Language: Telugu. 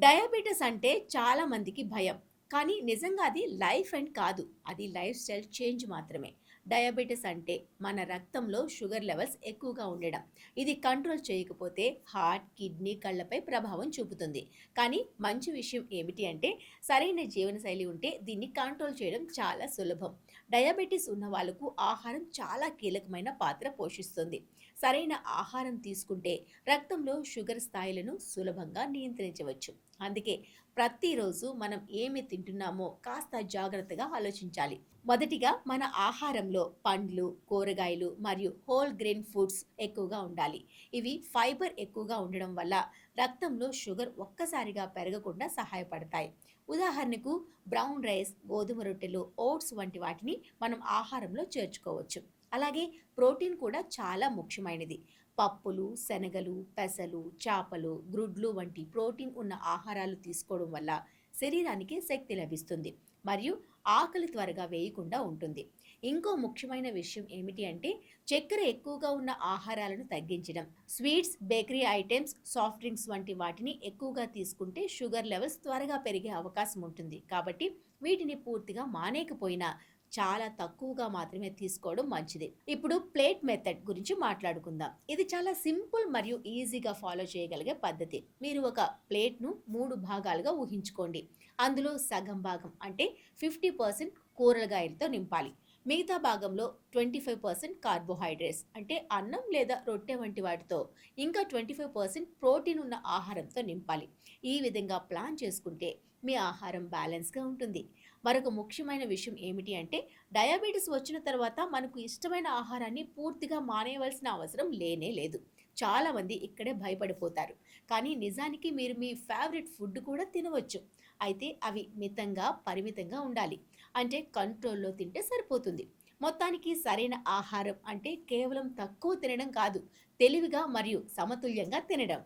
డయాబెటిస్ అంటే చాలా మందికి భయం. కానీ నిజంగా అది లైఫ్ అండ్ కాదు. అది లైఫ్ స్టైల్ చేంజ్ మాత్రమే. డయాబెటిస్ అంటే మన రక్తంలో షుగర్ లెవెల్స్ ఎక్కువగా ఉండడం. ఇది కంట్రోల్ చేయకపోతే హార్ట్, కిడ్నీ, కళ్ళపై ప్రభావం చూపుతుంది. కానీ మంచి విషయం ఏమిటి అంటే సరైన జీవనశైలి ఉంటే దీన్ని కంట్రోల్ చేయడం చాలా సులభం. డయాబెటిస్ ఉన్న వాళ్ళకు ఆహారం చాలా కీలకమైన పాత్ర పోషిస్తుంది. సరైన ఆహారం తీసుకుంటే రక్తంలో షుగర్ స్థాయిలను సులభంగా నియంత్రించవచ్చు. అందుకే ప్రతిరోజు మనం ఏమి తింటున్నామో కాస్త జాగ్రత్తగా ఆలోచించాలి. మొదటిగా మన ఆహారంలో పండ్లు, కూరగాయలు మరియు హోల్ గ్రెయిన్ ఫుడ్స్ ఎక్కువగా ఉండాలి. ఇవి ఫైబర్ ఎక్కువగా ఉండడం వల్ల రక్తంలో షుగర్ ఒక్కసారిగా పెరగకుండా సహాయపడతాయి. ఉదాహరణకు బ్రౌన్ రైస్, గోధుమ రొట్టెలు, ఓట్స్ వంటి వాటిని మనం ఆహారంలో చేర్చుకోవచ్చు. అలాగే ప్రోటీన్ కూడా చాలా ముఖ్యమైనది. పప్పులు, శనగలు, పెసలు, చేపలు, గ్రుడ్లు వంటి ప్రోటీన్ ఉన్న ఆహారాలు తీసుకోవడం వల్ల శరీరానికి శక్తి లభిస్తుంది మరియు ఆకలి త్వరగా వేయకుండా ఉంటుంది. ఇంకో ముఖ్యమైన విషయం ఏమిటి అంటే చక్కెర ఎక్కువగా ఉన్న ఆహారాలను తగ్గించడం. Sweets, bakery items, soft drinks వంటి వాటిని ఎక్కువగా తీసుకుంటే షుగర్ లెవెల్స్ త్వరగా పెరిగే అవకాశం ఉంటుంది. కాబట్టి వీటిని పూర్తిగా మానేకపోయినా చాలా తక్కువగా మాత్రమే తీసుకోవడం మంచిది. ఇప్పుడు ప్లేట్ మెథడ్ గురించి మాట్లాడుకుందాం. ఇది చాలా సింపుల్ మరియు ఈజీగా ఫాలో చేయగలిగే పద్ధతి. మీరు ఒక ప్లేట్ను 3 భాగాలుగా ఊహించుకోండి. అందులో సగం భాగం అంటే 50% కూరగాయలతో నింపాలి. మిగతా భాగంలో 25% కార్బోహైడ్రేట్స్ అంటే అన్నం లేదా రొట్టె వంటి వాటితో, ఇంకా 25% ప్రోటీన్ ఉన్న ఆహారంతో నింపాలి. ఈ విధంగా ప్లాన్ చేసుకుంటే మీ ఆహారం బ్యాలెన్స్గా ఉంటుంది. మరొక ముఖ్యమైన విషయం ఏమిటి అంటే డయాబెటీస్ వచ్చిన తర్వాత మనకు ఇష్టమైన ఆహారాన్ని పూర్తిగా మానేయవలసిన అవసరం లేనే లేదు. చాలామంది ఇక్కడే భయపడిపోతారు. కానీ నిజానికి మీరు మీ ఫేవరెట్ ఫుడ్ కూడా తినవచ్చు. అయితే అవి మితంగా, పరిమితంగా ఉండాలి. అంటే కంట్రోల్‌లో తింటే సరిపోతుంది. మొత్తానికి సరైన ఆహారం అంటే కేవలం తక్కువ తినడం కాదు, తెలివిగా మరియు సమతుల్యంగా తినడం.